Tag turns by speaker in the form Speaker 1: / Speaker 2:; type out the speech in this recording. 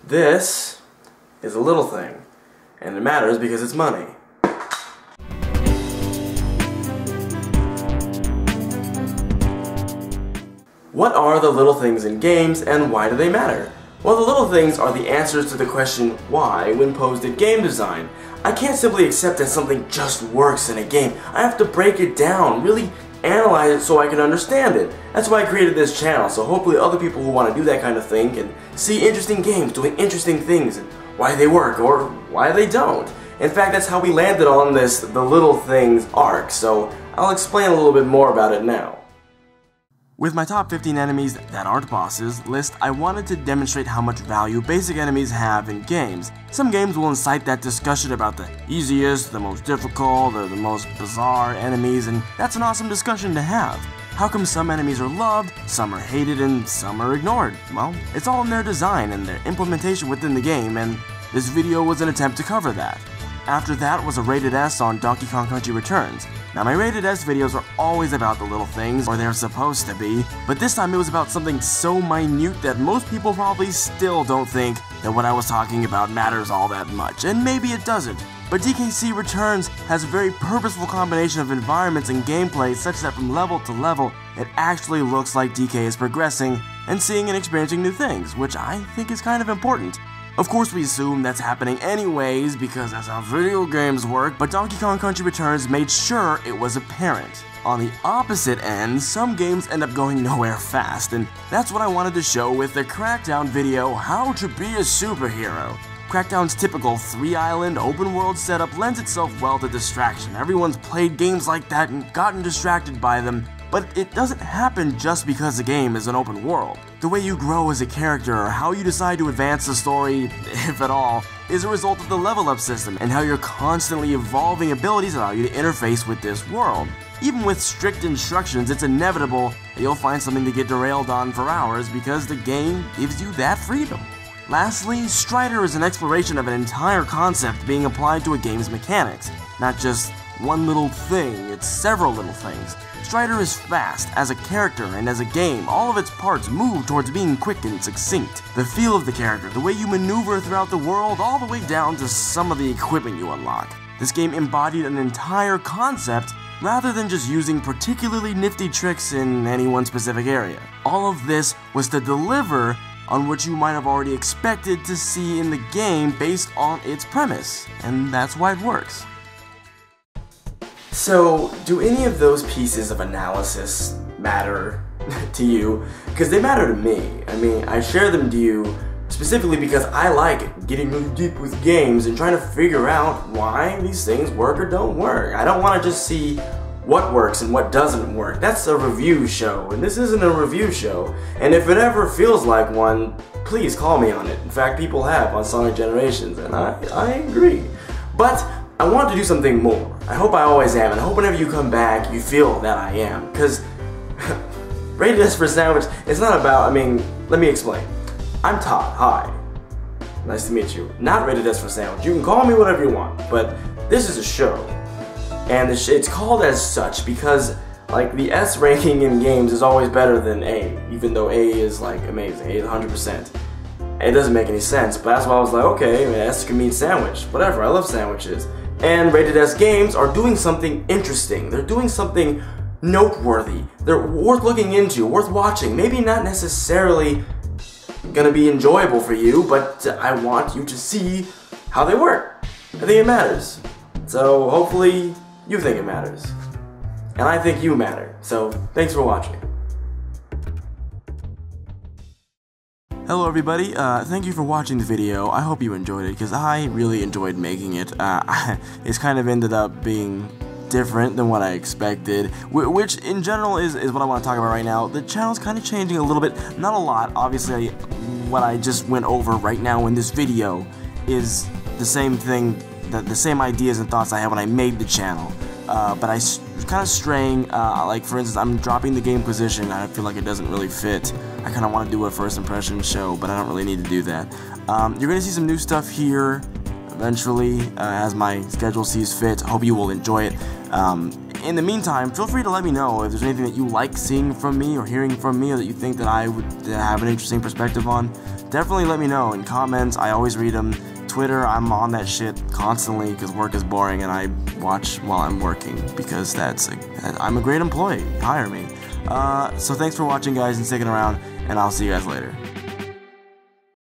Speaker 1: This is a little thing, and it matters because it's money. What are the little things in games, and why do they matter? Well, the little things are the answers to the question why when posed at game design. I can't simply accept that something just works in a game. I have to break it down, really analyze it so I can understand it. That's why I created this channel, so hopefully other people who want to do that kind of thing can see interesting games doing interesting things and why they work or why they don't. In fact, that's how we landed on this The Little Things arc, so I'll explain a little bit more about it now. With my top 15 enemies that aren't bosses list, I wanted to demonstrate how much value basic enemies have in games. Some games will incite that discussion about the easiest, the most difficult, or the most bizarre enemies, and that's an awesome discussion to have. How come some enemies are loved, some are hated, and some are ignored? Well, it's all in their design and their implementation within the game, and this video was an attempt to cover that. After that was a rated S on Donkey Kong Country Returns. Now my rated S videos are always about the little things, or they're supposed to be, but this time it was about something so minute that most people probably still don't think that what I was talking about matters all that much, and maybe it doesn't. But DKC Returns has a very purposeful combination of environments and gameplay such that from level to level, it actually looks like DK is progressing and seeing and experiencing new things, which I think is kind of important. Of course we assume that's happening anyways because that's how video games work, but Donkey Kong Country Returns made sure it was apparent. On the opposite end, some games end up going nowhere fast, and that's what I wanted to show with the Crackdown video, How to Be a Superhero. Crackdown's typical 3-island open world setup lends itself well to distraction. Everyone's played games like that and gotten distracted by them, but it doesn't happen just because the game is an open world. The way you grow as a character, or how you decide to advance the story, if at all, is a result of the level up system, and how your constantly evolving abilities allow you to interface with this world. Even with strict instructions, it's inevitable that you'll find something to get derailed on for hours because the game gives you that freedom. Lastly, Strider is an exploration of an entire concept being applied to a game's mechanics. Not just one little thing, it's several little things. Strider is fast, as a character and as a game, all of its parts move towards being quick and succinct. The feel of the character, the way you maneuver throughout the world, all the way down to some of the equipment you unlock. This game embodied an entire concept rather than just using particularly nifty tricks in any one specific area. All of this was to deliver on what you might have already expected to see in the game based on its premise, and that's why it works. So, do any of those pieces of analysis matter to you? Because they matter to me. I mean, I share them to you specifically because I like getting really deep with games and trying to figure out why these things work or don't work. I don't want to just see what works and what doesn't work. That's a review show, and this isn't a review show. And if it ever feels like one, please call me on it. In fact, people have on Sonic Generations, and I agree. But I want to do something more. I hope I always am, and I hope whenever you come back, you feel that I am. Because Rated S for Sandwich, it's not about, let me explain. I'm Todd, hi. Nice to meet you. Not Rated S for Sandwich. You can call me whatever you want, but this is a show. And it's called as such because, like, the S ranking in games is always better than A, even though A is, like, amazing. A is 100%. It doesn't make any sense, but that's why I was like, okay, S can mean sandwich. Whatever, I love sandwiches. And Rated S games are doing something interesting. They're doing something noteworthy. They're worth looking into, worth watching. Maybe not necessarily gonna be enjoyable for you, but I want you to see how they work. I think it matters. So hopefully you think it matters. And I think you matter. So thanks for watching. Hello everybody, thank you for watching the video. I hope you enjoyed it, because I really enjoyed making it. It's kind of ended up being different than what I expected, which in general is what I want to talk about right now. The channel's kind of changing a little bit, not a lot. Obviously, what I just went over right now in this video is the same thing, the same ideas and thoughts I had when I made the channel. But I kind of straying, like for instance, I'm dropping the game position. I feel like it doesn't really fit. I kind of want to do a first impression show, but I don't really need to do that. You're going to see some new stuff here eventually, as my schedule sees fit. Hope you will enjoy it. In the meantime, feel free to let me know if there's anything that you like seeing from me or hearing from me, or that you think that I would have an interesting perspective on. definitely let me know in comments. I always read them. Twitter, I'm on that shit constantly because work is boring and I watch while I'm working because I'm a great employee. Hire me. So thanks for watching, guys, and sticking around, and I'll see you guys later.